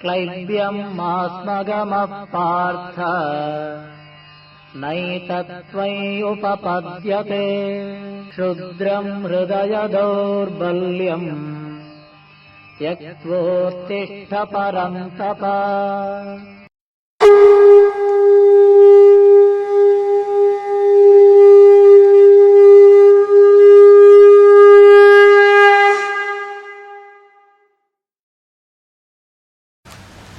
क्लैब्यम् मास्मगमः पार्थ नैतत्त्वय्युपपद्यते क्षुद्रम् हृदय दौर्बल्यम् त्यक्त्वोत्तिष्ठ परन्तप।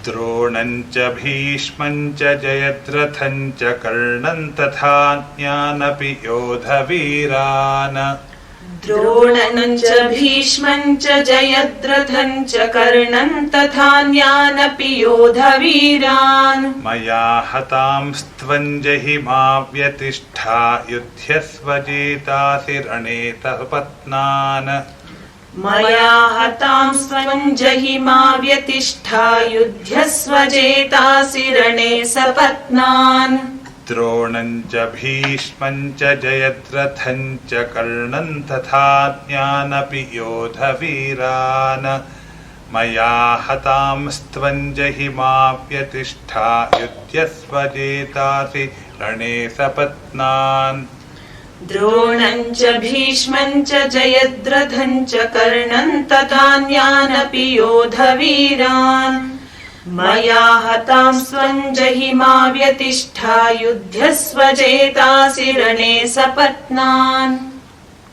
द्रोणम् च भीष्मम् च जयद्रथम् च कर्णम् तथान्यानपि योधवीरान्। द्रोणम् च भीष्मम् च जयद्रथम् च कर्णम् तथान्यानपि योधवीरान्। मया हतांस्त्वम् जहिमा व्यतिष्ठा युध्यस्व जेतासि रणे सपत्नान्। मया हतांस्त्वम् जहिमा व्यतिष्ठा युध्यस्व जेतासि रणे सपत्नान्। द्रोणम् च भीष्मम् च जयद्रथम् च कर्णम् तथान्यानपि योधवीरान्। मया हतांस्त्वम् जहिमा व्यतिष्ठा युध्यस्व जेतासि रणे सपत्नान्। द्रोणम् च भीष्मम् च जयद्रथम् च कर्णम् तथान्यानपि योधवीरान्। मया हतांस्त्वम् जहिमा व्यतिष्ठा युध्यस्व जेतासि रणे सपत्नान्।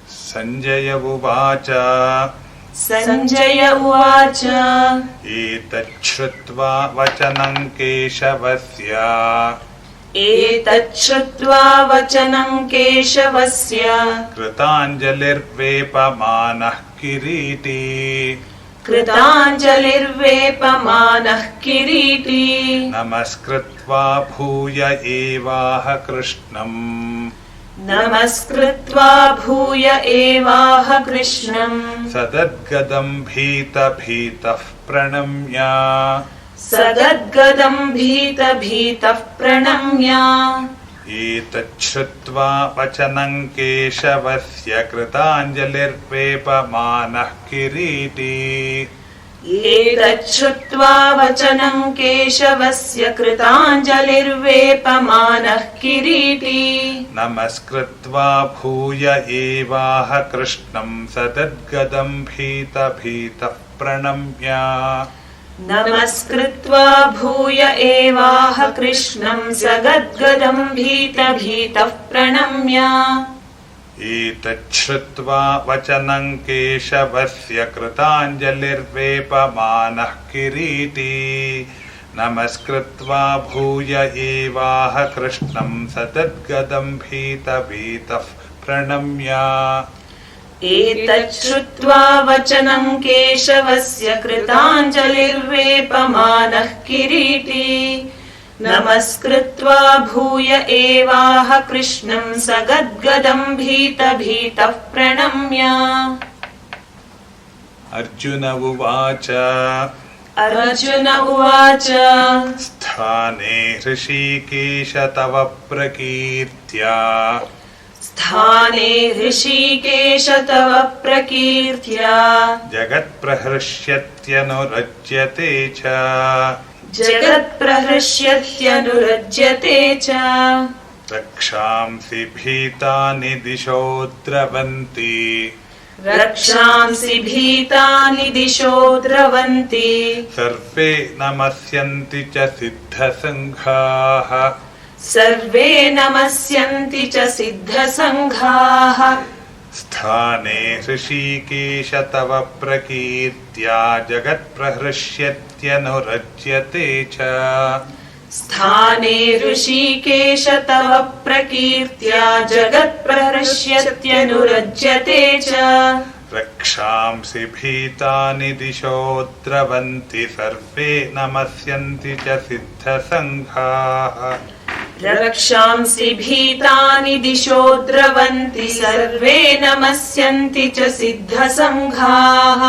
संजय उवाच संजय उवाच एतच्छ्रुत्वा वचनं केशवस्य एतच्छ्रुत्वा वचनं केशवस्य कृताञ्जलिर्वेपमानः किरीटी कृताञ्जलिर्वेपमानः किरीटी नमस्कृत्वा भूय एवाह कृष्णम् नमस्कृत्वा भूय एवाह कृष्णम् सदद्गदम् भीतः प्रणम्य सगद्गदम् भीतः प्रणम्य एतच्छ्रुत्वा वचनं केशवस्य कृताञ्जलिर्वेपमानः किरीटी एतच्छ्रुत्वा वचनं केशवस्य कृताञ्जलिर्वेपमानः किरीटी नमस्कृत्वा भूय एवाह कृष्णम् सदद्गदम् भीतः प्रणम्य नमस्कृत्वा भूय एवाह कृष्णम् सगद्गदम् भीतः प्रणम्य एतच्छ्रुत्वा वचनं केशवस्य कृताञ्जलिर्वेपमानः किरीटी नमस्कृत्वा भूय एवाह कृष्णम् सदद्गदम् भीतः प्रणम्य एतच्छ्रुत्वा वचनं केशवस्य कृताञ्जलिर्वेपमानः किरीटी नमस्कृत्वा भूय एवाह कृष्णम् सगद्गदम् भीतः प्रणम्य। अर्जुन उवाच अर्जुन उवाच स्थाने हृषीकेश तव प्रकीर्त्या स्थाने हृषीकेश तव प्रकीर्त्या जगत्प्रहृष्यत्यनुरज्यते च जगत्प्रहृष्यत्यनुरज्यते च रक्षांसि भीतानि दिशो द्रवन्ति रक्षांसि भीतानि दिशो द्रवन्ति सर्वे नमस्यन्ति च सिद्धसङ्घाः सर्वे नमस्यन्ति च सिद्धसङ्घाः स्थाने हृषीकेश तव प्रकीर्त्या जगत्प्रहृष्यत्यनुरज्यते च स्थाने ऋषिकेश तव प्रकीर्त्या जगत्प्रहृष्यत्यनुरज्यते च रक्षांसि भीतानि दिशो द्रवन्ति सर्वे नमस्यन्ति च सिद्धसङ्घाः रक्षांसि भीतानि दिशो द्रवन्ति सर्वे नमस्यन्ति च सिद्धसङ्घाः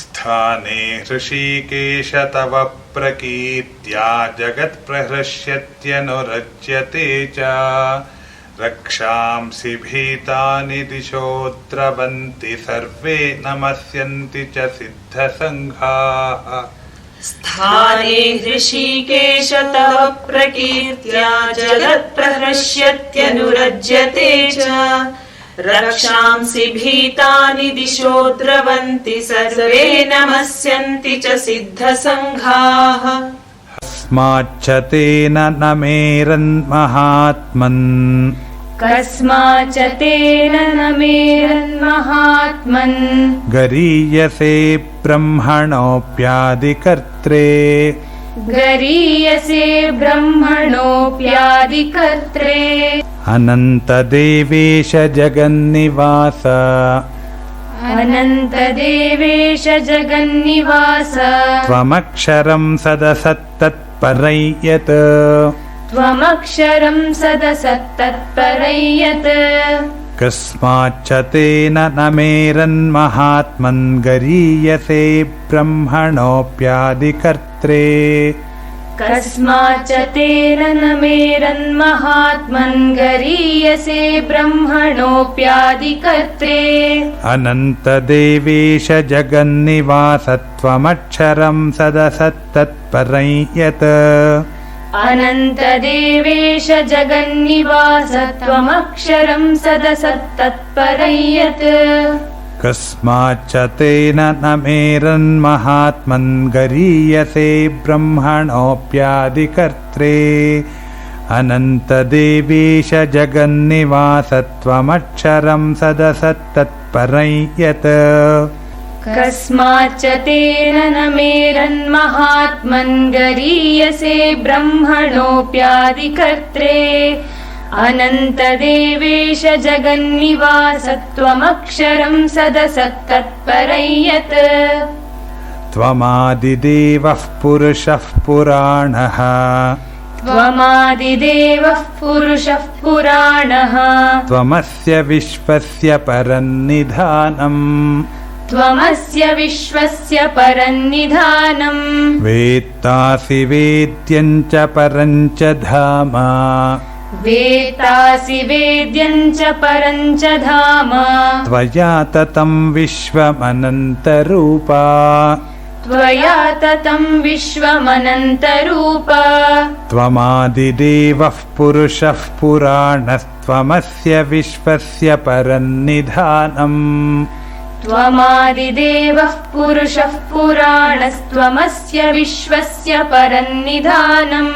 स्थाने हृषीकेश तव प्रकीर्त्या जगत्प्रहृष्यत्यनुरज्यते च रक्षांसि भीतानि दिशो द्रवन्ति सर्वे नमस्यन्ति च सिद्धसङ्घाः स्थाने हृषीकेश तव प्रकीर्त्या जगत्प्रहृष्यत्यनुरज्यते च रक्षांसि भीतानि दिशो द्रवन्ति सर्वे नमस्यन्ति च सिद्धसङ्घाः कस्माच्च तेन न मेरन्महात्मन् कस्माच्च तेन न मेरन्महात्मन् गरीयसे ब्रह्मणोऽप्यादिकर्त्रे गरीयसे ब्रह्मणोऽप्यादिकर्त्रे अनन्तदेवेश जगन्निवास अनन्तदेवेश जगन्निवास त्वमक्षरं सदसत्तत्परै यत् त्वमक्षरं सदसत्तत्परै यत् कस्माच्च तेन न मेरन्महात्मन् गरीयसे ब्रह्मणोऽप्यादिकर्त्रे कस्माच्च तेन न मेरन्महात्मन् गरीयसे ब्रह्मणोऽप्यादिकर्त्रे अनन्तदेवेश जगन्निवास त्वमक्षरं सदसत्तत्परै यत् अनन्तदेवेश जगन्निवास त्वमक्षरं सदसत्तत्परै यत् कस्माच्च तेन न मेरन्महात्मन् गरीयसे ब्रह्मणोऽप्यादिकर्त्रे अनन्तदेवेश जगन्निवास त्वमक्षरं सदसत्तत्परै यत् कस्माच्च तेन न मेरन्महात्मन् गरीयसे ब्रह्मणोऽप्यादिकर्त्रे अनन्तदेवेश जगन्निवास त्वमक्षरं सदसत्तत्परै यत् त्वमादिदेवः पुरुषः पुराणः त्वमादिदेवः पुरुषः पुराणः त्वमस्य विश्वस्य परन्निधानम् त्वमस्य विश्वस्य परन्निधानम् वेत्तासि वेद्यं च परं च धाम वेत्तासि वेद्यं च परं च धाम त्वया ततं विश्वमनन्तरूपा त्वया ततं विश्वमनन्तरूप त्वमादिदेवः पुरुषः पुराणस्त्वमस्य विश्वस्य परन्निधानम् त्वमादिदेवः पुरुषः पुराणस्त्वमस्य विश्वस्य परन्निधानम्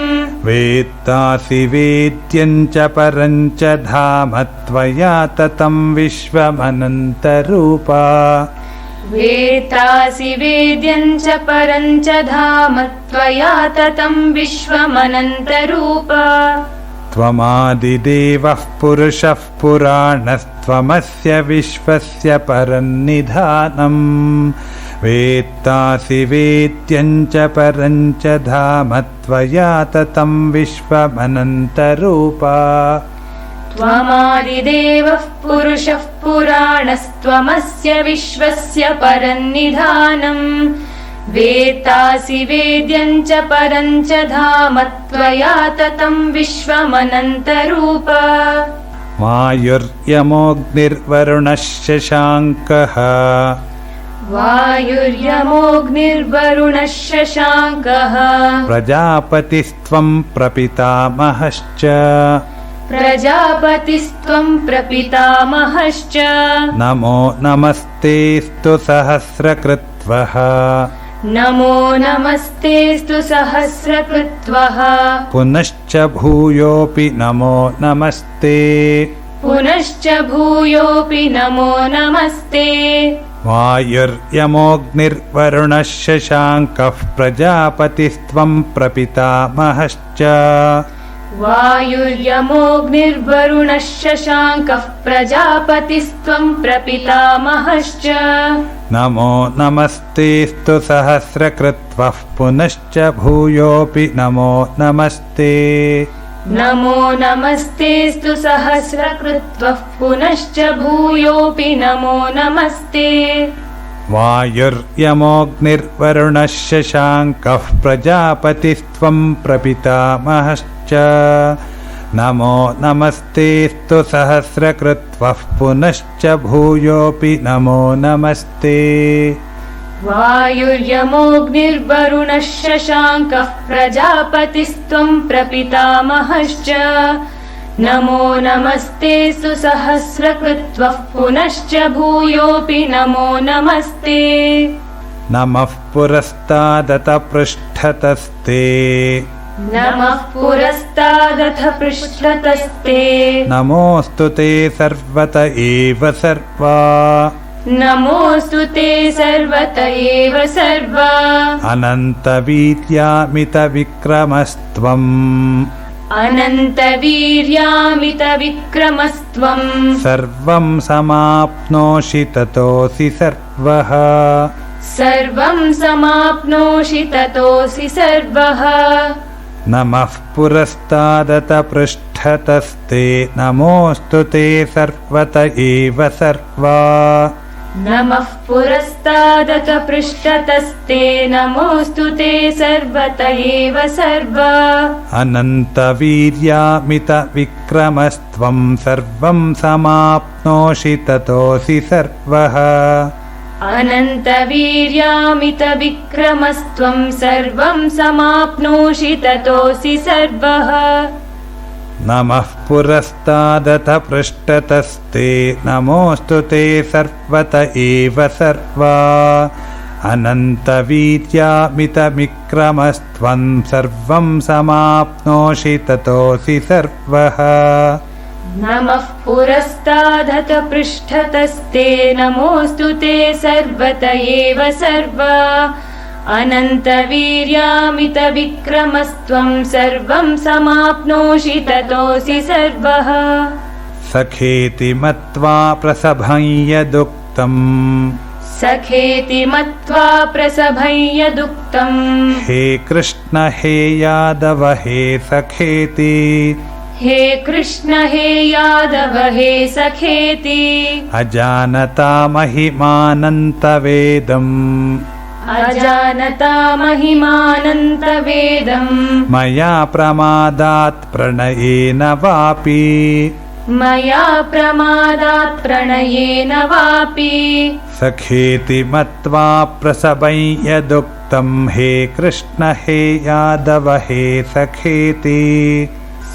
वेत्तासि वेद्यं च परं च धाम त्वया ततं विश्वमनन्तरूपा वेत्तासि वेद्यं च परं च धाम त्वया ततं विश्वमनन्तरूप त्वमादिदेवः पुरुषः पुराणस्त्वमस्य विश्वस्य परन्निधानम् वेत्तासि वेद्यं च परं च धाम त्वया ततं विश्वमनन्तरूपा त्वमादिदेवः पुरुषः पुराणस्त्वमस्य विश्वस्य परन्निधानम् वेत्तासि वेद्यं च परं च धाम त्वया ततं विश्वमनन्तरूप वायुर्यमोऽग्निर्वरुणः शशाङ्कः वायुर्यमोऽग्निर्वरुणः शशाङ्कः प्रजापतिस्त्वं प्रपितामहश्च प्रजापतिस्त्वं प्रपितामहश्च नमो नमस्तेऽस्तु सहस्रकृत्वः नमो नमस्तेऽस्तु सहस्रकृत्वः पुनश्च भूयोऽपि नमो नमस्ते पुनश्च भूयोऽपि नमो नमस्ते वायुर्यमोऽग्निर्वरुणः शशाङ्कः प्रजापतिस्त्वं प्रपितामहश्च वायुर्यमोऽग्निर्वरुणः शशाङ्कः प्रजापतिस्त्वं प्रपितामहश्च नमो नमस्तेऽस्तु सहस्रकृत्वः पुनश्च भूयोऽपि नमो नमस्ते नमो नमस्तेऽस्तु सहस्रकृत्वः पुनश्च भूयोऽपि नमो नमस्ते वायुर्यमोऽग्निर्वरुणः शशाङ्कः प्रजापतिस्त्वं प्रपितामहश्च नमो नमस्तेऽस्तु सहस्रकृत्वः पुनश्च भूयोऽपि नमो नमस्ते वायुर्यमोऽग्निर्वरुणः शशाङ्कः प्रजापतिस्त्वं प्रपितामहश्च नमो नमस्तेऽस्तु सहस्रकृत्वः पुनश्च भूयोऽपि नमो नमस्ते नमः पुरस्तादत पृष्ठतस्ते नमः पुरस्तादथ पृष्ठतस्ते नमोऽस्तु ते सर्वत एव सर्वा नमोऽस्तु ते सर्वत एव सर्वा अनन्तवीर्यामितविक्रमस्त्वम् अनन्तवीर्यामितविक्रमस्त्वं सर्वं समाप्नोषि ततोऽसि सर्वः सर्वं समाप्नोषि ततोऽसि सर्वः नमः पुरस्तादत पृष्ठतस्ते नमोऽस्तु ते सर्वत एव सर्वा नमः पुरस्तादथ पृष्ठतस्ते नमोऽस्तु ते सर्वत एव सर्वा अनन्तवीर्यामितविक्रमस्त्वं सर्वं समाप्नोषि ततोऽसि सर्वः अनन्तवीर्यामितविक्रमस्त्वं सर्वं समाप्नोषि ततोऽसि सर्वः नमः पुरस्तादथ पृष्ठतस्ते नमोऽस्तु ते सर्वत एव सर्वा अनन्तवीर्यामितविक्रमस्त्वं सर्वं समाप्नोषि ततोऽसि सर्वः नमः पुरस्तादथ पृष्ठतस्ते नमोऽस्तु ते सर्वत एव सर्वा अनन्तवीर्यामितविक्रमस्त्वं सर्वं समाप्नोषि ततोऽसि सर्वः सखेति मत्वा प्रसभं यदुक्तम् सखेति मत्वा प्रसभं यदुक्तम् हे कृष्ण हे यादव हे सखेति हे कृष्ण हे यादव हे सखेति अजानता महिमानन्तवेदम् अजानता महिमानन्तवेदम् मया प्रमादात् प्रणयेन वापि मया प्रमादात् प्रणयेन वापि सखेति मत्वा प्रसभं यदुक्तं हे कृष्ण हे यादव हे सखेति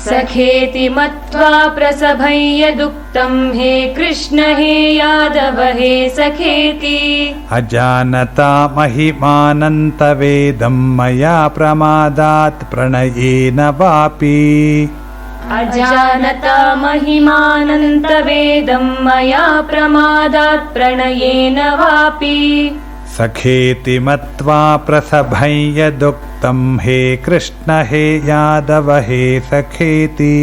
सखेति मत्वा प्रसभं यदुक्तं हे कृष्ण हे यादव हे सखेति अजानता महिमानन्तवेदं मया प्रमादात् प्रणयेन वापि अजानता महिमानन्तवेदं मया प्रमादात् प्रणयेन वापि सखेति मत्वा प्रसभं यदुक्तं हे कृष्ण हे यादव हे सखेति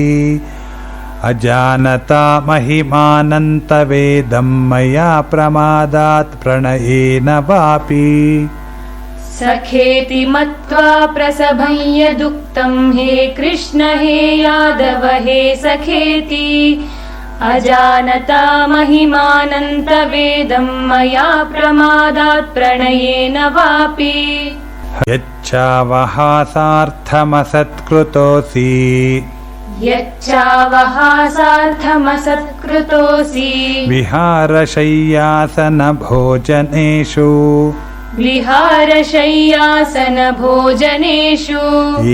अजानता महिमानन्तवेदं मया प्रमादात् प्रणयेन वापि सखेति मत्वा प्रसभं यदुक्तं हे कृष्ण हे यादव हे सखेति अजानता महिमानन्तवेदं मया प्रमादात् प्रणयेन वापि यच्चावहासार्थमसत्कृतोऽसि यच्चावहासार्थमसत्कृतोऽसि विहारशय्यासनभोजनेषु विहारशय्यासनभोजनेषु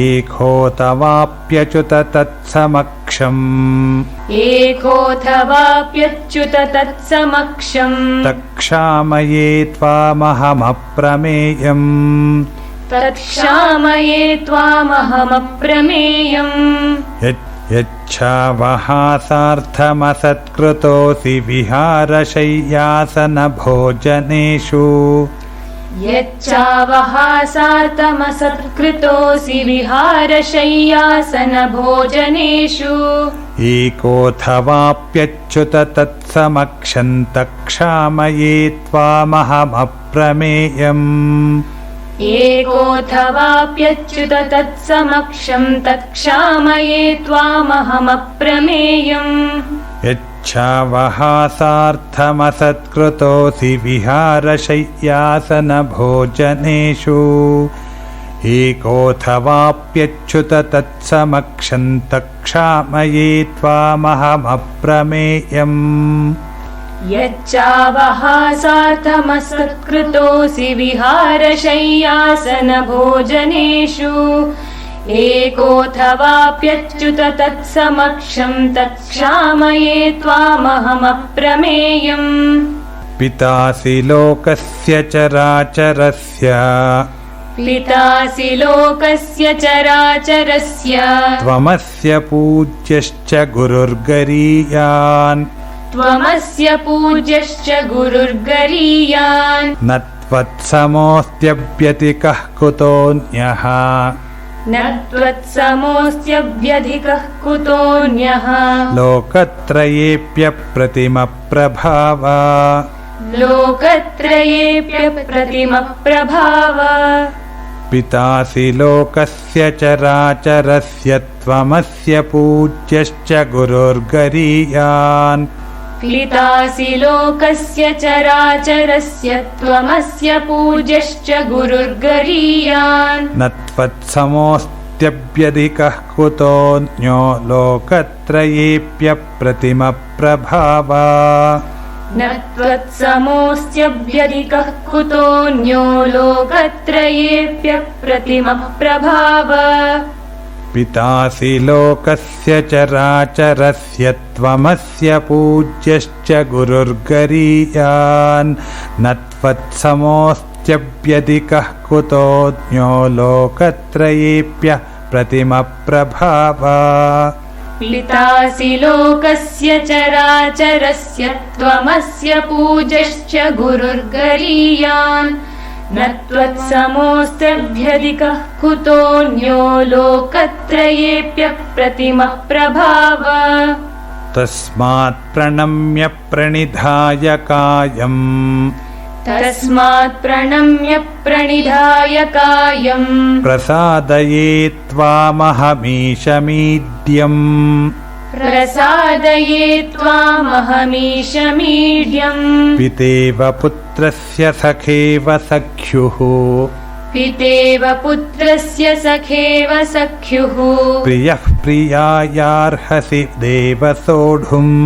एकोऽथवाप्यच्युत तत्समक्षम् एकोऽथवाप्यच्युत तत्समक्षम् तत्क्षामये त्वामहमप्रमेयम् तत्क्षामये त्वामहमप्रमेयम् यच्छावहासार्थमसत्कृतोऽसि विहारशय्यासनभोजनेषु यच्चावहासार्थमसत्कृतोऽसि विहारशय्यासनभोजनेषु एकोऽथवाप्यच्युत तत्समक्षं तत्क्षामये त्वामहमप्रमेयम् एकोऽथवाप्यच्युत तत्समक्षं तत्क्षामये त्वामहमप्रमेयम् यच्छावहासार्थमसत्कृतोऽसि विहारशय्यासनभोजनेषु एकोऽथवाप्यच्युत तत्समक्षं तत्क्षामये त्वामहमप्रमेयम् यच्चावहासार्थमसत्कृतोऽसि विहारशय्यासनभोजनेषु एकोऽथवाप्यच्युत तत्समक्षम् तत्क्षामये त्वामहमप्रमेयम्। पितासि लोकस्य चराचरस्य पितासि लोकस्य चराचरस्य त्वमस्य पूज्यश्च गुरुर्गरीयान् त्वमस्य पूज्यश्च गुरुर्गरीयान् न त्वत्समोऽस्त्यव्यतिकः कुतोऽन्यः न त्वत्समोऽस्त्यव्यधिकः कुतोऽन्यः लोकत्रयेऽप्यप्रतिमप्रभाव लोकत्रयेऽप्यप्रतिमप्रभाव पितासि लोकस्य चराचरस्य त्वमस्य पूज्यश्च गुरुर्गरीयान् पितासि लोकस्य चराचरस्य त्वमस्य पूज्यश्च गुरुर्गरीयान् न त्वत्समोऽस्त्यव्यधिकः कुतोऽन्यो लोकत्रयेऽप्यप्रतिमप्रभाव न त्वत्समोऽस्त्यव्यधिकः कुतोऽन्यो लोकत्रयेऽप्यप्रतिमप्रभाव पितासि लोकस्य चराचरस्य त्वमस्य पूज्यश्च गुरुर्गरीयान् न त्वत्समोऽस्त्यव्यधिकः कुतोऽन्यो लोकत्रयेऽप्यप्रतिमप्रभाव पितासि लोकस्य चराचरस्य त्वमस्य पूज्यश्च गुरुर्गरीयान् न त्वत्समोऽस्त्यभ्यधिकः कुतोऽन्यो लोकत्रयेऽप्यप्रतिमप्रभाव तस्मात् प्रणम्य प्रणिधाय कायम् तस्मात् प्रणम्य प्रणिधाय कायम् प्रसादये त्वामहमीशमीड्यम् प्रसादये त्वामहमीशमीड्यम् पितेव पुत्रस्य सखेव सख्युः पितेव पुत्रस्य सखेव सख्युः प्रियः प्रियायार्हसि देव सोढुम्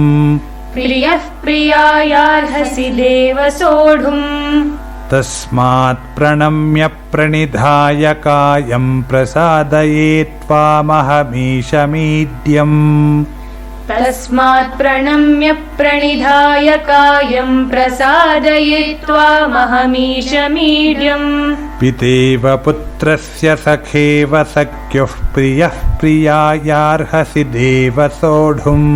प्रियः प्रियायार्हसि देव सोढुम् तस्मात् प्रणम्य प्रणिधाय कायम् प्रसादये त्वामहमीशमीड्यम् तस्मात् प्रणम्य प्रणिधाय कायम् प्रसादये त्वामहमीशमीड्यम् पितेव पुत्रस्य सखेव सख्युः प्रियः प्रियायार्हसि देव सोढुम्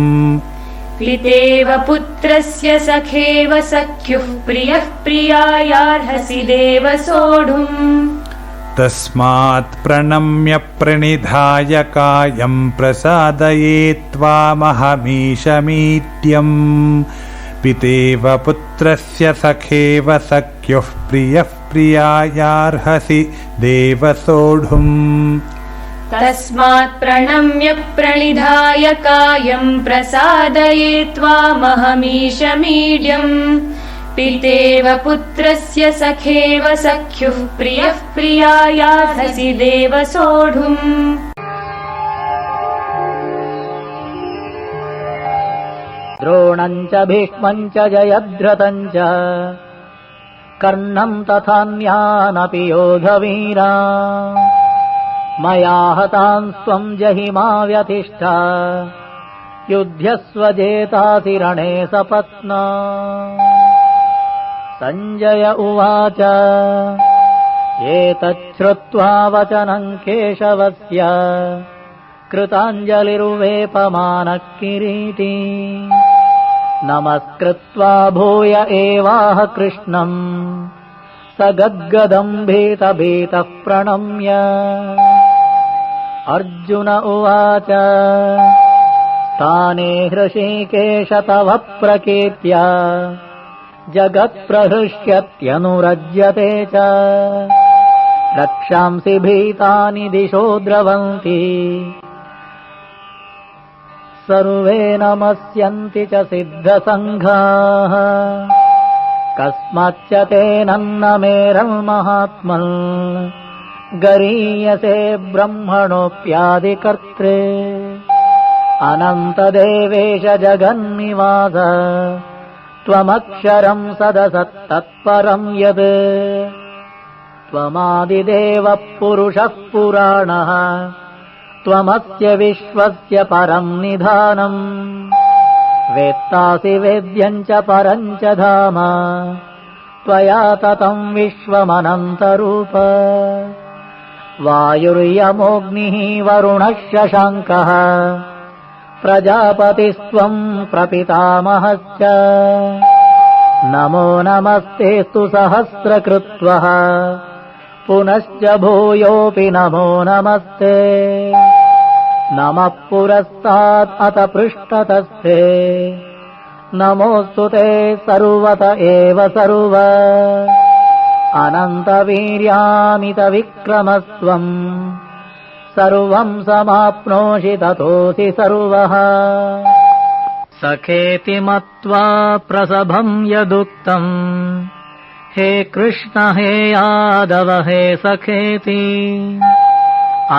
पितेव पुत्रस्य सखेव सख्युः प्रियः प्रियायार्हसि देव सोढुम् तस्मात् प्रणम्य प्रणिधाय कायम् प्रसादये त्वामहमीशमीड्यम् पितेव पुत्रस्य सखेव सख्युः प्रियः प्रियायार्हसि देव सोढुम् तस्मात् प्रणम्य प्रणिधाय कायम् प्रसादये त्वामहमीशमीड्यम् पितेव पुत्रस्य सखेव सख्युः प्रियः प्रियायार्हसि देव सोढुम् द्रोणम् च भीष्मम् च जयद्रथम् च कर्णम् तथान्यानपि योधवीरा मया हतान् स्वम् जहिमा व्यतिष्ठ युध्यस्व जेतासि रणे सपत्ना। सञ्जय उवाच एतच्छ्रुत्वा वचनम् केशवस्य कृताञ्जलिर्वेपमानः किरीटी नमस्कृत्वा भूय एवाह कृष्णम् स गद्गदम् भीतभीतः प्रणम्य। अर्जुन उवाच ताने हृषीकेश तव प्रकीर्त्य जगत्प्रहृष्यत्यनुरज्यते च रक्षांसि भीतानि दिशो द्रवन्ति सर्वे नमस्यन्ति च सिद्धसङ्घाः कस्माच्च तेनन्न मेरन्महात्मन् गरीयसे ब्रह्मणोऽप्यादिकर्त्रे अनन्तदेवेश जगन्निवास त्वमक्षरम् सदसत्तत्परम् यत् त्वमादिदेवः पुरुषः पुराणः त्वमस्य विश्वस्य परम् निधानम् वेत्तासि वेद्यम् च परम् च धाम त्वया ततम् विश्वमनन्तरूप वायुर्यमोऽग्निः वरुणः शशाङ्कः प्रजापतिस्त्वम् प्रपितामहश्च नमो नमस्तेऽस्तु सहस्रकृत्वः पुनश्च भूयोऽपि नमो नमस्ते नमः पुरस्तात् अथ पृष्ठतस्ते नमोऽस्तु ते सर्वत एव सर्व अनन्तवीर्यामितविक्रमस्त्वम् सर्वम् समाप्नोषि ततोऽसि सर्वः सखेति मत्वा प्रसभम् यदुक्तम् हे कृष्ण हे यादव हे सखेति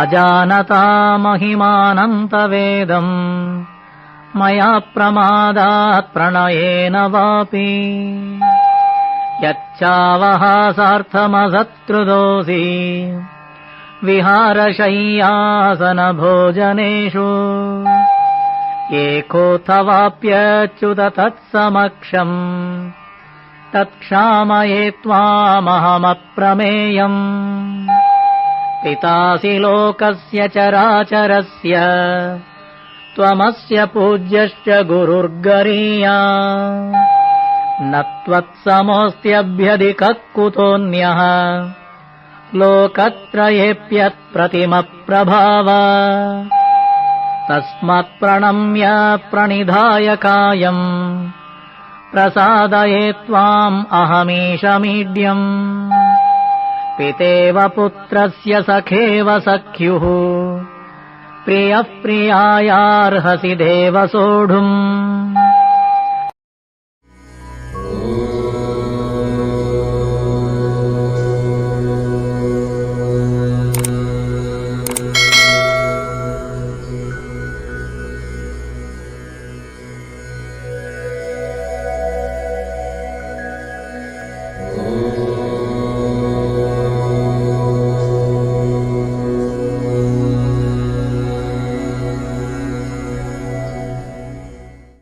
अजानता महिमानन्तवेदम् मया प्रमादात् प्रणयेन वापि यच्चावहासार्थमसत्कृतोऽसि विहारशय्यासनभोजनेषु एकोऽथवाप्यच्युत तत्समक्षम् तत्क्षामये त्वामहमप्रमेयम् पितासि लोकस्य चराचरस्य त्वमस्य पूज्यश्च गुरुर्गरीया न त्वत्समोऽस्त्यभ्यधिकः कुतोऽन्यः लोकत्रयेऽप्यत्प्रतिमप्रभाव तस्मात्प्रणम्य प्रणिधाय कायम् प्रसादये त्वाम् अहमीशमीड्यम् पितेव पुत्रस्य सखेव सख्युः प्रियः प्रियायार्हसि देव सोढुम्